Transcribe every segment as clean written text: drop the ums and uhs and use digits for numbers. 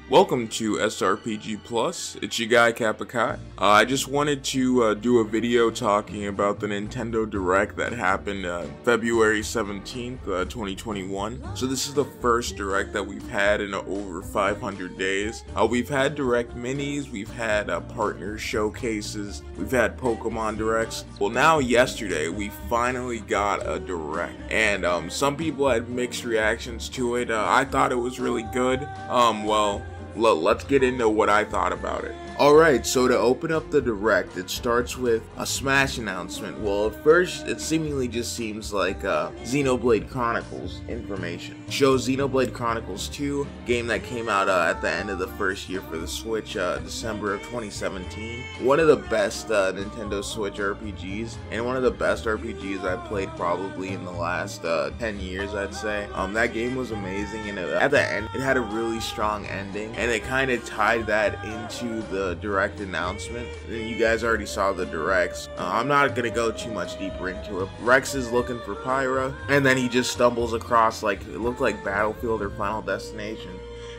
Welcome to SRPG Plus. It's your guy Capicat. I just wanted to do a video talking about the Nintendo Direct that happened February 17th, 2021. So this is the first Direct that we've had in over 500 days. We've had Direct Minis, we've had partner showcases, we've had Pokemon Directs. Well, now yesterday we finally got a Direct, and some people had mixed reactions to it. I thought it was really good. Let's get into what I thought about it. Alright, so to open up the Direct, it starts with a Smash announcement. Well, at first, it seemingly just seems like Xenoblade Chronicles information. Shows Xenoblade Chronicles 2, game that came out at the end of the first year for the Switch, December of 2017. One of the best Nintendo Switch RPGs, and one of the best RPGs I've played probably in the last 10 years, I'd say. That game was amazing, and at the end, it had a really strong ending, and it kind of tied that into the Direct announcement. And you guys already saw the Directs. I'm not gonna go too much deeper into it. Rex is looking for Pyra, and then he just stumbles across, like, it looked like Battlefield or Final Destination,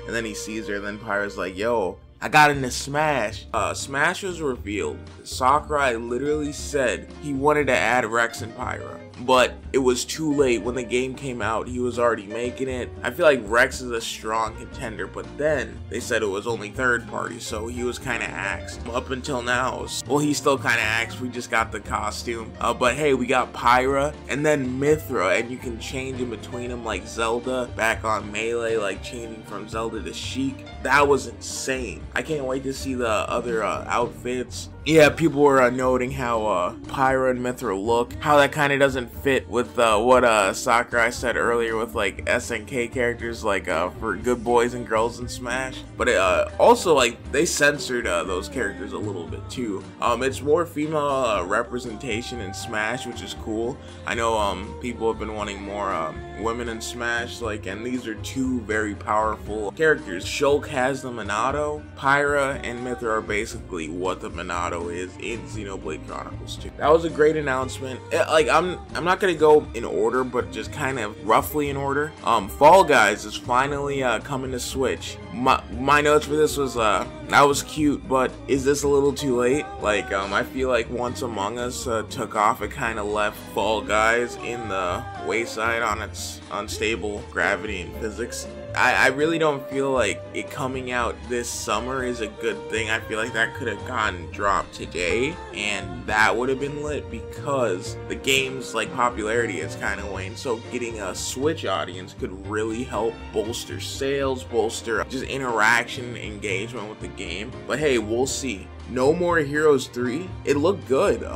and then he sees her, and then Pyra's like, yo, I got into Smash. Smash was revealed. Sakurai literally said he wanted to add Rex and Pyra, but it was too late. When the game came out, he was already making it. I feel like Rex is a strong contender, but then they said it was only third party, so he was kind of axed. Up until now, well, he's still kind of axed. We just got the costume. But hey, we got Pyra and then Mythra, and you can change in between them like Zelda back on Melee, like changing from Zelda to Sheik. That was insane. I can't wait to see the other outfits. Yeah, people were noting how Pyra and Mythra look, how that kind of doesn't fit with what Sakurai said earlier with like SNK characters, like for good boys and girls in Smash. But also, like, they censored those characters a little bit too. It's more female representation in Smash, which is cool. I know people have been wanting more women in Smash, like, and these are two very powerful characters. Shulk has the Minato. Pyra and Mythra are basically what the Minato is in Xenoblade Chronicles 2. That was a great announcement. Like, I'm not gonna go in order, but just kind of roughly in order. Fall Guys is finally coming to Switch. My notes for this was that was cute, but is this a little too late? Like, I feel like once Among Us took off, it kind of left Fall Guys in the wayside on its unstable gravity and physics. I really don't feel like it coming out this summer is a good thing. I feel like that could have gotten dropped today, and that would have been lit, because the game's like popularity has kind of waned. So getting a Switch audience could really help bolster sales, bolster just interaction, engagement with the game. But hey, we'll see. No More Heroes 3, it looked good.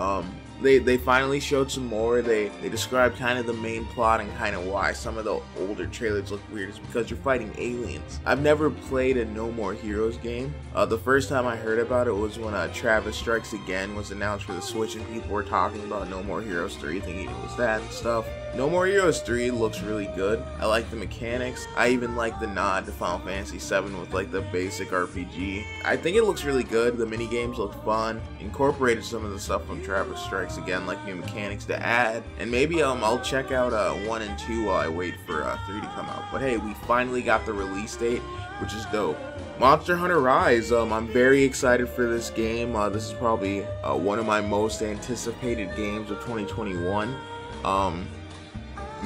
They finally showed some more. They described kind of the main plot and kind of why some of the older trailers look weird. It's because you're fighting aliens. I've never played a No More Heroes game. The first time I heard about it was when Travis Strikes Again was announced for the Switch, and people were talking about No More Heroes 3, thinking it was that and stuff. No More Heroes 3 looks really good. I like the mechanics. I even like the nod to Final Fantasy VII with like the basic RPG. I think it looks really good. The mini games look fun. Incorporated some of the stuff from Travis Strikes Again, like new mechanics to add. And maybe I'll check out 1 and 2 while I wait for 3 to come out. But hey, we finally got the release date, which is dope. Monster Hunter Rise, I'm very excited for this game. This is probably one of my most anticipated games of 2021.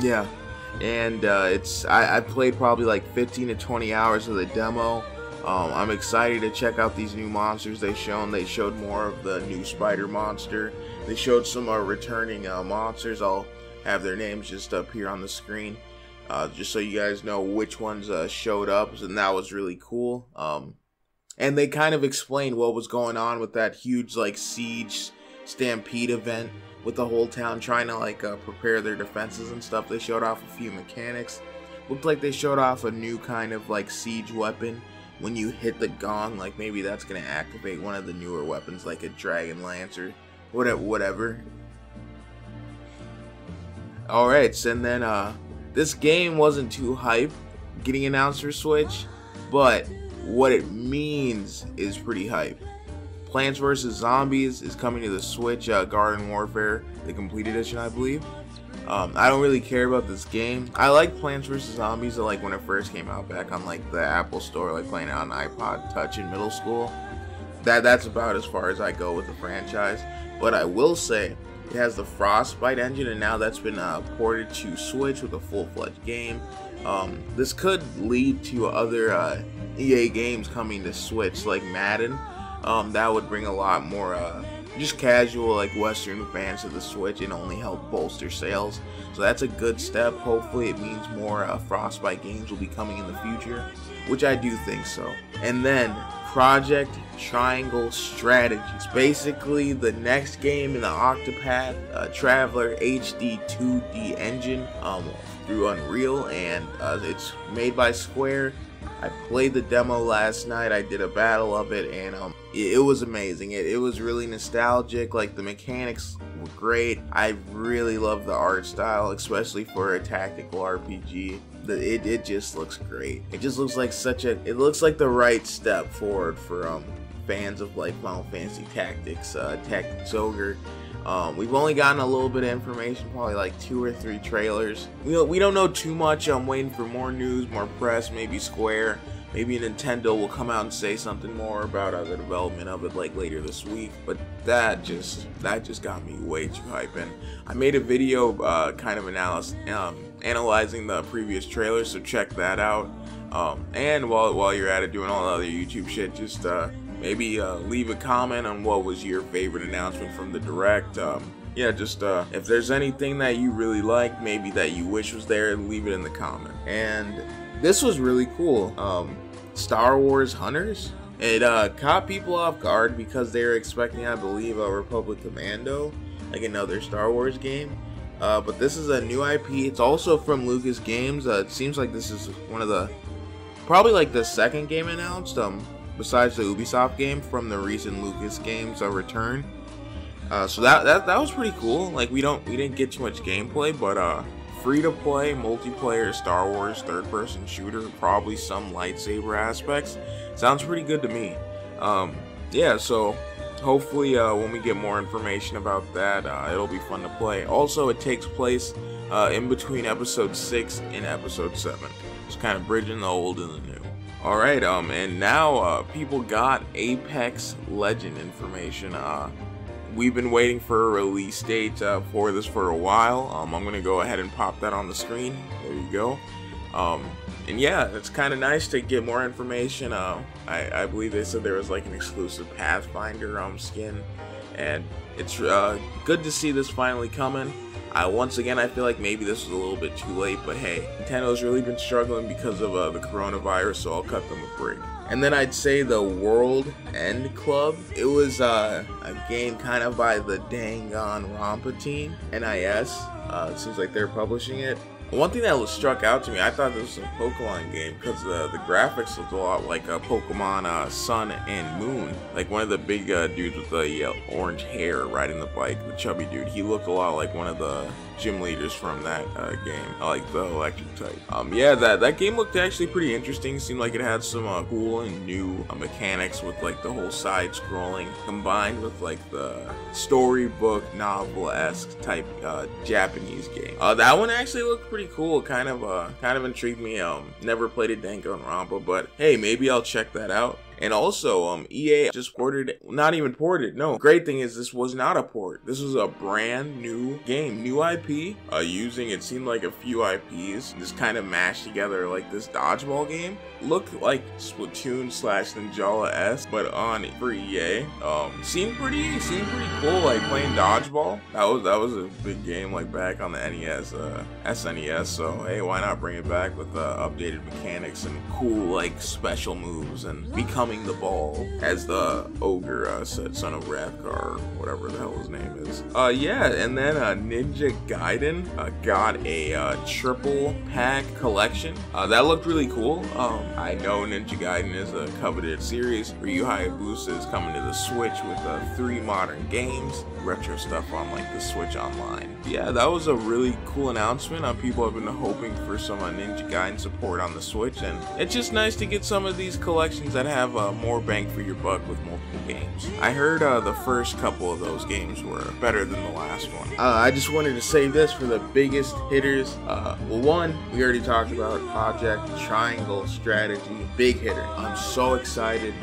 Yeah, and I played probably like 15 to 20 hours of the demo. I'm excited to check out these new monsters they showed. They showed more of the new spider monster. They showed some returning monsters. I'll have their names just up here on the screen, just so you guys know which ones showed up, and that was really cool. And they kind of explained what was going on with that huge like siege stampede event, with the whole town trying to like prepare their defenses and stuff. They showed off a few mechanics. Looked like they showed off a new kind of like siege weapon. When you hit the gong, like maybe that's gonna activate one of the newer weapons, like a Dragon Lance or whatever. Alright, so and then this game wasn't too hype getting announced for Switch, but what it means is pretty hype. Plants vs. Zombies is coming to the Switch, Garden Warfare, the Complete Edition, I believe. I don't really care about this game. I like Plants vs. Zombies like when it first came out back on like the Apple Store, like playing it on iPod Touch in middle school. That's about as far as I go with the franchise. But I will say it has the Frostbite engine, and now that's been ported to Switch with a full-fledged game. This could lead to other EA games coming to Switch, like Madden. That would bring a lot more just casual, like Western fans to the Switch and only help bolster sales. So that's a good step. Hopefully it means more Frostbite games will be coming in the future, which I do think so. And then Project Triangle Strategies, basically the next game in the Octopath Traveler HD 2D engine through Unreal, and it's made by Square. I played the demo last night. I did a battle of it, and it was amazing. It was really nostalgic. Like, the mechanics were great. I really love the art style, especially for a tactical RPG. It just looks great. It just looks like it looks like the right step forward for fans of like Final Fantasy Tactics, Tactics Ogre. We've only gotten a little bit of information, probably like 2 or 3 trailers. We don't know too much. I'm waiting for more news, more press, maybe Square, maybe Nintendo will come out and say something more about the development of it like later this week. But that just got me way too hyped. And I made a video kind of analyzing the previous trailers, so check that out. And while you're at it doing all the other YouTube shit, just maybe leave a comment on what was your favorite announcement from the Direct. Yeah, just if there's anything that you really like, maybe that you wish was there, leave it in the comment. And this was really cool. Star Wars Hunters. It caught people off guard because they were expecting, I believe, a Republic Commando, like another Star Wars game. But this is a new IP. It's also from Lucas Games. It seems like this is one of the, probably like the second game announced, besides the Ubisoft game from the recent Lucas Games return. So that was pretty cool. Like, we didn't get too much gameplay, but free to play multiplayer Star Wars third-person shooter, probably some lightsaber aspects. Sounds pretty good to me. Yeah, so hopefully when we get more information about that, it'll be fun to play. Also, it takes place in between episode 6 and episode 7. It's kind of bridging the old and the new. Alright, and now people got Apex Legend information. We've been waiting for a release date for this for a while. I'm going to go ahead and pop that on the screen. There you go. And yeah, it's kind of nice to get more information. I believe they said there was like an exclusive Pathfinder skin, and it's good to see this finally coming. Once again, I feel like maybe this was a little bit too late, but hey, Nintendo's really been struggling because of the coronavirus, so I'll cut them a break. And then I'd say the World End Club. It was a game kind of by the Danganronpa team, NIS. It seems like they're publishing it. One thing that struck out to me, I thought this was a Pokemon game because the graphics looked a lot like Pokemon Sun and Moon. Like one of the big dudes with the orange hair riding the bike, the chubby dude. He looked a lot like one of the gym leaders from that game, like the electric type. Yeah, that game looked actually pretty interesting. Seemed like it had some cool and new mechanics with like the whole side scrolling combined with like the storybook novel-esque type Japanese game. That one actually looked pretty cool. Kind of intrigued me. Never played a Danganronpa, but hey, maybe I'll check that out. And also, EA just ported, not even ported, no. Great thing is this was not a port. This was a brand new game, new IP, using, it seemed like a few IPs, just kind of mashed together like this dodgeball game. Looked like Splatoon / Ninjala-esque, but on for EA. Seemed pretty cool, like playing dodgeball. That was a big game, like back on the NES, SNES. So hey, why not bring it back with updated mechanics and cool like special moves and becoming the ball, as the ogre said, son of Rathgar, or whatever the hell his name is. Yeah, and then Ninja Gaiden got a triple pack collection. That looked really cool. I know Ninja Gaiden is a coveted series. Ryu Hayabusa is coming to the Switch with 3 modern games, retro stuff on like the Switch Online. Yeah, that was a really cool announcement. People have been hoping for some Ninja Gaiden support on the Switch, and it's just nice to get some of these collections that have more bang for your buck with multiple games. I heard the first couple of those games were better than the last one. I just wanted to save this for the biggest hitters. Well, one, we already talked about, Project Triangle Strategy, big hitter. I'm so excited.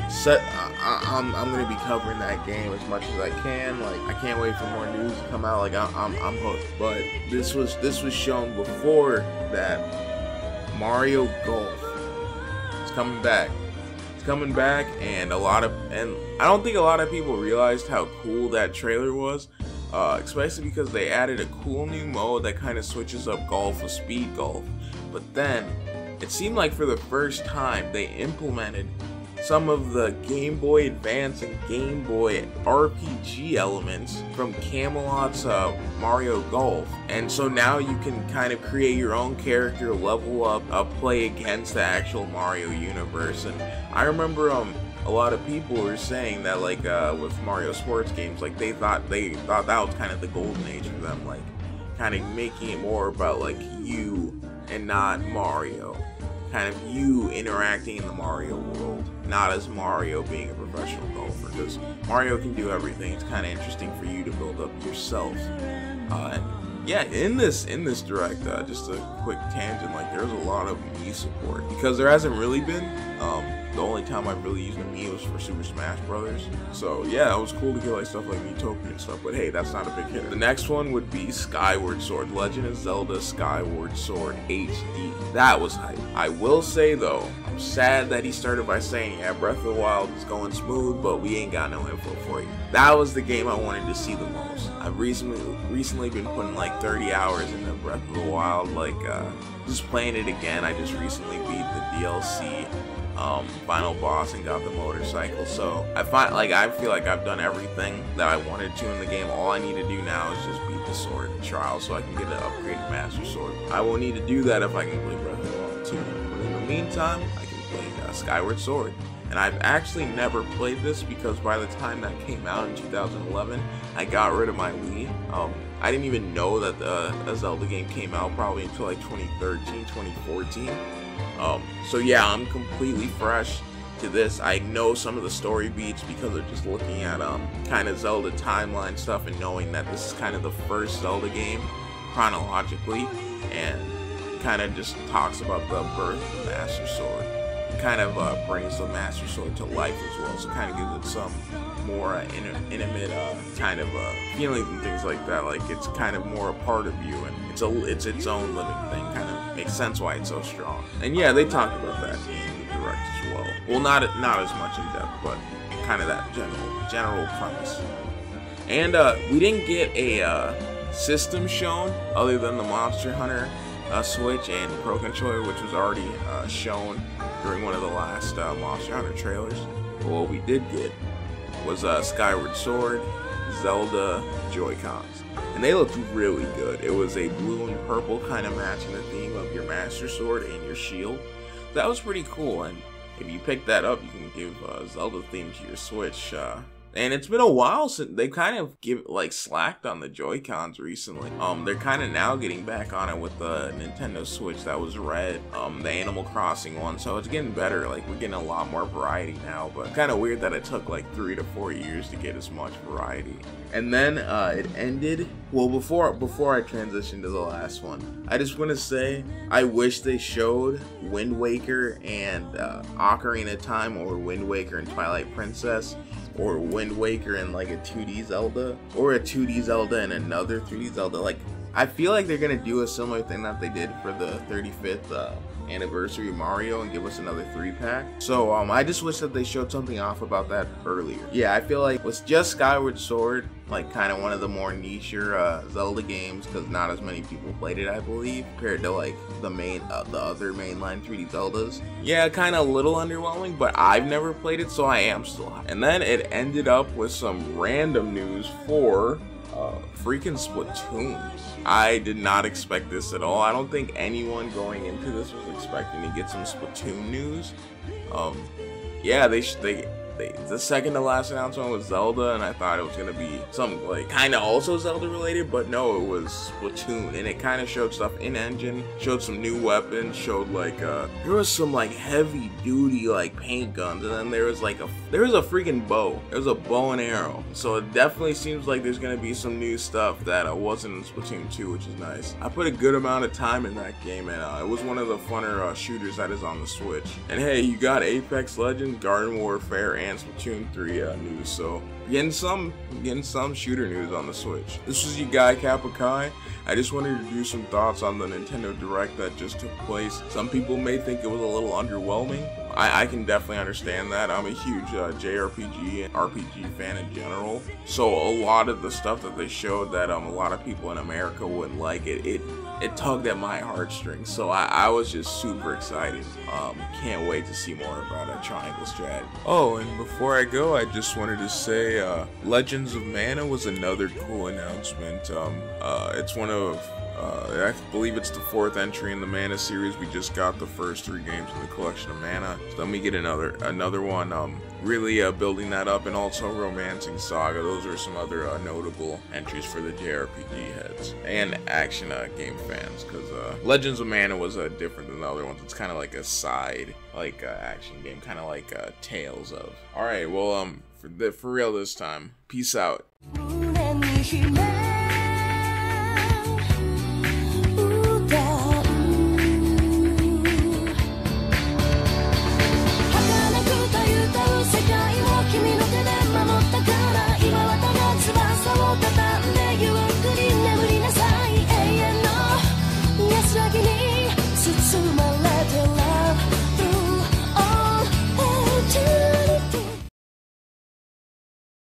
I'm gonna be covering that game as much as I can. Like, I can't wait for more news to come out. Like, I'm hooked. But this was shown before that. Mario Golf is coming back. It's coming back, and I don't think a lot of people realized how cool that trailer was. Especially because they added a cool new mode that kind of switches up golf with speed golf. But then, it seemed like for the first time, they implemented some of the Game Boy Advance and Game Boy RPG elements from Camelot's Mario Golf. And so now you can kind of create your own character, level up, play against the actual Mario universe. And I remember a lot of people were saying that, like, with Mario sports games, like, they thought that was kind of the golden age for them, like, kind of making it more about, like, you and not Mario. Kind of you interacting in the Mario world, not as Mario being a professional golfer, because Mario can do everything. It's kind of interesting for you to build up yourself. And yeah, in this direct, just a quick tangent, like, there's a lot of Mii support, because there hasn't really been. The only time I've really used a Mii was for Super Smash Brothers. So yeah, it was cool to get like stuff like Miitopia and stuff, but hey, that's not a big hitter. The next one would be Skyward Sword, Legend of Zelda Skyward Sword HD. That was hype. I will say though, I'm sad that he started by saying, yeah, Breath of the Wild is going smooth, but we ain't got no info for you. That was the game I wanted to see the most. I've recently been putting like 30 hours into Breath of the Wild, like just playing it again. I just recently beat the DLC final boss and got the motorcycle. So I feel like I've done everything that I wanted to in the game. All I need to do now is just beat the sword trial so I can get an upgraded Master Sword. I will need to do that if I can play Breath of the Wild 2. But in the meantime, I can play Skyward Sword. And I've actually never played this because by the time that came out in 2011, I got rid of my Wii. I didn't even know that a Zelda game came out probably until like 2013, 2014. So yeah, I'm completely fresh to this. I know some of the story beats because of just looking at kind of Zelda timeline stuff and knowing that this is kind of the first Zelda game chronologically, and kind of just talks about the birth of the Master Sword. It kind of brings the Master Sword to life as well, so kind of gives it some more intimate kind of feelings and things like that. Like, it's kind of more a part of you, and it's its own living thing. Kind of makes sense why it's so strong. And yeah, they talked about that in the direct as well. Well, not as much in depth, but kind of that general premise. And we didn't get a system shown other than the Monster Hunter Switch and Pro Controller, which was already shown during one of the last Monster Hunter trailers. But what we did get was Skyward Sword, Zelda Joy-Cons. And they looked really good. It was a blue and purple kind of matching the theme of your Master Sword and your shield. That was pretty cool, and if you pick that up, you can give Zelda theme to your Switch. And it's been a while since they kind of slacked on the Joy-Cons recently. They're kind of now getting back on it with the Nintendo Switch that was red, the Animal Crossing one, so it's getting better. Like, we're getting a lot more variety now, but kind of weird that it took like 3 to 4 years to get as much variety. And then it ended, well, before I transition to the last one, I just want to say, I wish they showed Wind Waker and Ocarina of Time, or Wind Waker and Twilight Princess, or Wind Waker and like a 2D Zelda, or a 2D Zelda and another 3D Zelda. Like, I feel like they're gonna do a similar thing that they did for the 35th anniversary of Mario and give us another 3-pack. So I just wish that they showed something off about that earlier. Yeah, I feel like with just Skyward Sword, like kind of one of the more niche-er Zelda games, because not as many people played it, I believe, compared to like the other mainline 3D Zeldas. Yeah, kind of a little underwhelming, but I've never played it, so I am still hyped. And then it ended up with some random news for freaking Splatoon. I did not expect this at all. I don't think anyone going into this was expecting to get some Splatoon news. Yeah, The second to last announcement was Zelda, and I thought it was gonna be something like kind of also Zelda related, but no, it was Splatoon, and it kind of showed stuff in engine, showed some new weapons, showed like there was some like heavy duty like paint guns, and then there was a freaking bow. There was a bow and arrow, so it definitely seems like there's gonna be some new stuff that wasn't in Splatoon 2, which is nice. I put a good amount of time in that game, and it was one of the funner shooters that is on the Switch. And hey, you got Apex Legends, Garden Warfare, and Splatoon 3 news, so getting some shooter news on the Switch. This was your guy Kappa Kai. I just wanted to do some thoughts on the Nintendo Direct that just took place. Some people may think it was a little underwhelming. I can definitely understand that. I'm a huge JRPG and RPG fan in general, so a lot of the stuff that they showed that a lot of people in America wouldn't like, it tugged at my heartstrings, so I was just super excited. Can't wait to see more about a Triangle Strategy. Oh, and before I go, I just wanted to say Legends of Mana was another cool announcement. It's one of I believe it's the 4th entry in the Mana series. We just got the first 3 games in the collection of Mana, so then we get another one, really building that up, and also Romancing Saga. Those are some other notable entries for the JRPG heads and action game fans, because Legends of Mana was different than the other ones. It's kind of like a side action game, kind of like Tales of. Alright, well for real this time. Peace out.